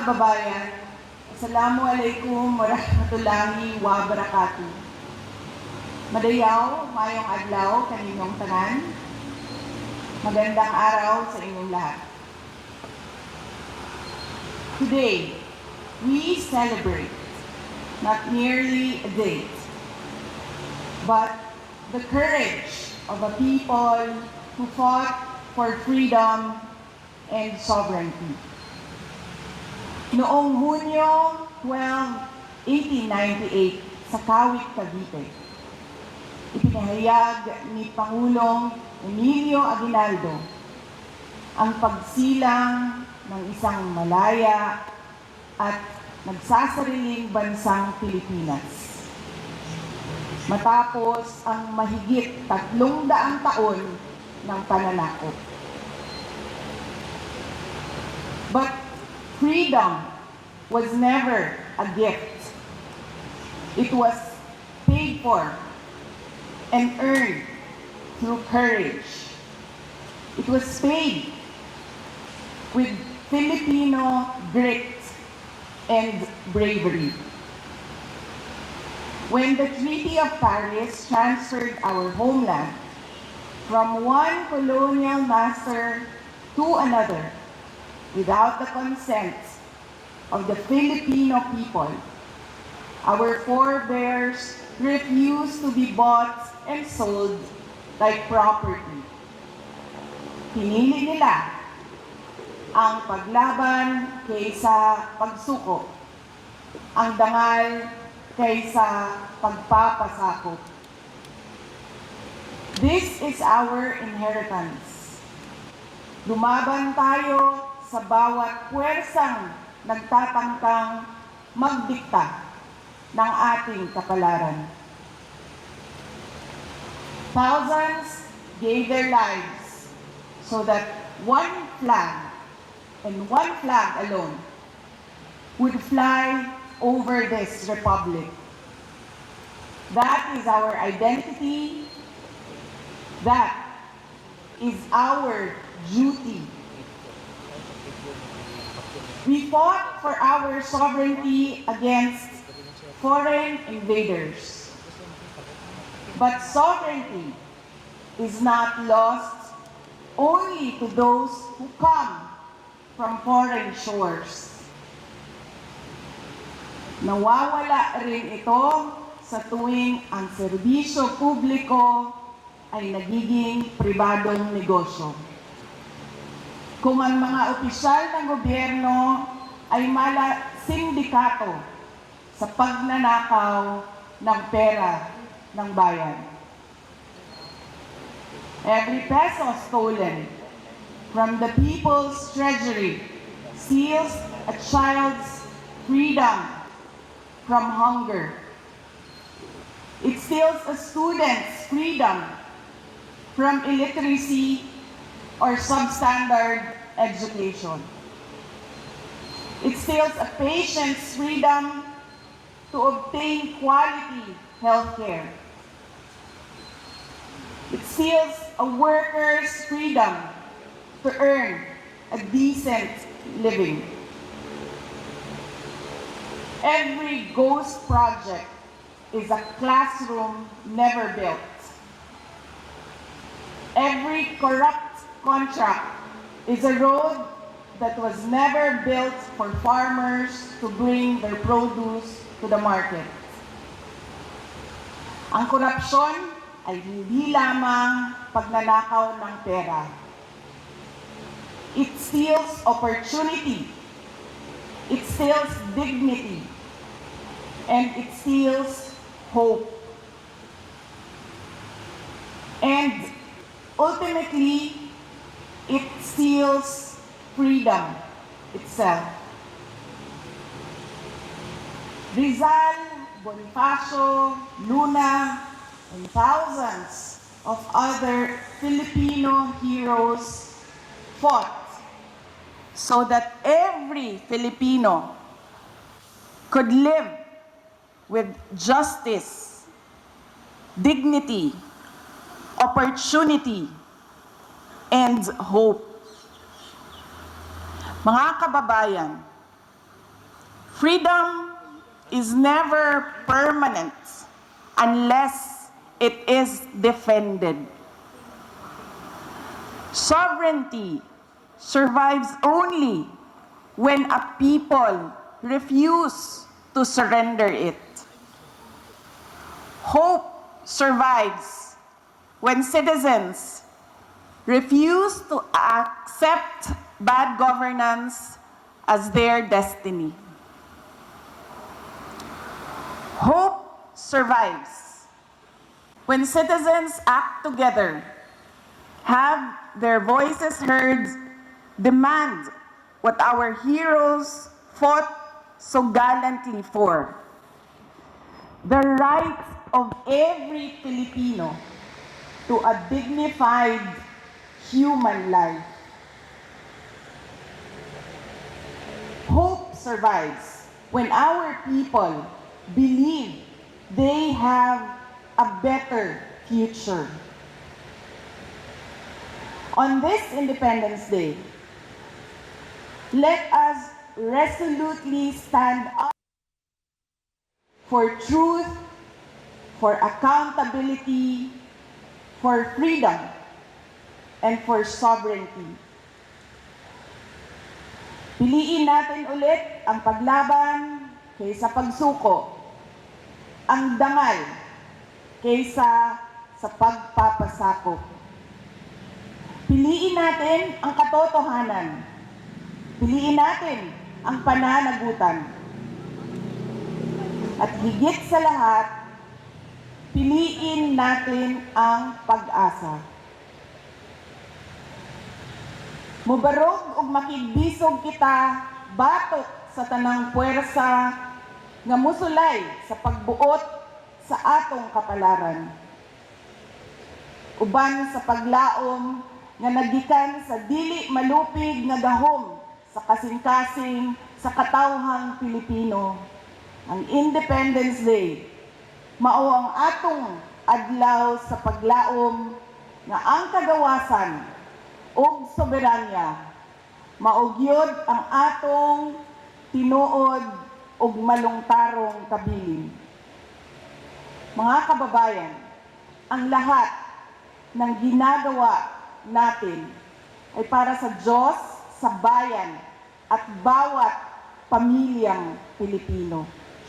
kababayan, Assalamualaikum warahmatullahi wabarakatuh. Madayaw, mayong adlaw kaninyong tanan. Magandang araw sa inyong lahat. Today, we celebrate not merely a date, but the courage of a people who fought for freedom and sovereignty. Noong Hunyo 12, 1898 sa Kawit, Cavite, ipinahayag ni Pangulong Emilio Aguinaldo ang pagsilang ng isang malaya at nagsasariling bansang Pilipinas. Matapos ang mahigit 300 taon ng pananakop. But freedom was never a gift. It was paid for and earned through courage. It was paid with Filipino grit and bravery. When the Treaty of Paris transferred our homeland from one colonial master to another without the consent of the Filipino people, our forebears refused to be bought and sold like property. Pinili nila ang paglaban kaysa pagsuko, ang dangal kaysa pagpapasakop. This is our inheritance. Lumaban tayo sa bawat puwersang nagtatangkang magdikta ng ating kapalaran. Thousands gave their lives so that one flag and one flag alone would fly over this republic. That is our identity. That is our duty. We fought for our sovereignty against foreign invaders. But sovereignty is not lost only to those who come from foreign shores. Nawawala rin ito sa tuwing ang serbisyo publiko ay nagiging pribadong negosyo. Kung ang mga opisyal ng gobyerno ay mala sindikato sa pagnanakaw ng pera ng bayan. Every peso stolen from the people's treasury steals a child's freedom from hunger. It steals a student's freedom from illiteracy or substandard education. It steals a patient's freedom to obtain quality health care. It steals a worker's freedom to earn a decent living. Every ghost project is a classroom never built. Every corrupt contract is a road that was never built for farmers to bring their produce to the market. Ang korupsyon ay hindi lamang pagnanakaw ng pera. It steals opportunity, it steals dignity, and it steals hope. And ultimately, it steals freedom itself. Rizal, Bonifacio, Luna, and thousands of other Filipino heroes fought so that every Filipino could live with justice, dignity, opportunity, and hope. Mga kababayan, Freedom is never permanent unless it is defended. Sovereignty survives only when a people refuse to surrender it. Hope survives when citizens refuse to accept bad governance as their destiny. Hope survives when citizens act together, have their voices heard, demand what our heroes fought so gallantly for: the right of every Filipino to a dignified human life. Hope survives when our people believe they have a better future. On this Independence Day, let us resolutely stand up for truth, for accountability, for freedom, and for sovereignty. Piliin natin ulit ang paglaban kaysa pagsuko, ang dangal kaysa sa pagpapasakop. Piliin natin ang katotohanan. Piliin natin ang pananagutan. At higit sa lahat, piliin natin ang pag-asa. Mubarog ug makigbisog kita batok sa tanang puwersa nga musulay sa pagbuot sa atong kapalaran. Uban sa paglaom nga nagikan sa dili malupig nga gahom sa kasing-kasing sa katawhang Pilipino. Ang Independence Day mao ang atong adlaw sa paglaom nga ang kagawasan ug soberanya maugyod ang atong tinuod ug malungtarong kabilin. Mga kababayan, ang lahat ng ginagawa natin ay para sa Diyos, sa bayan, at bawat pamilyang Pilipino.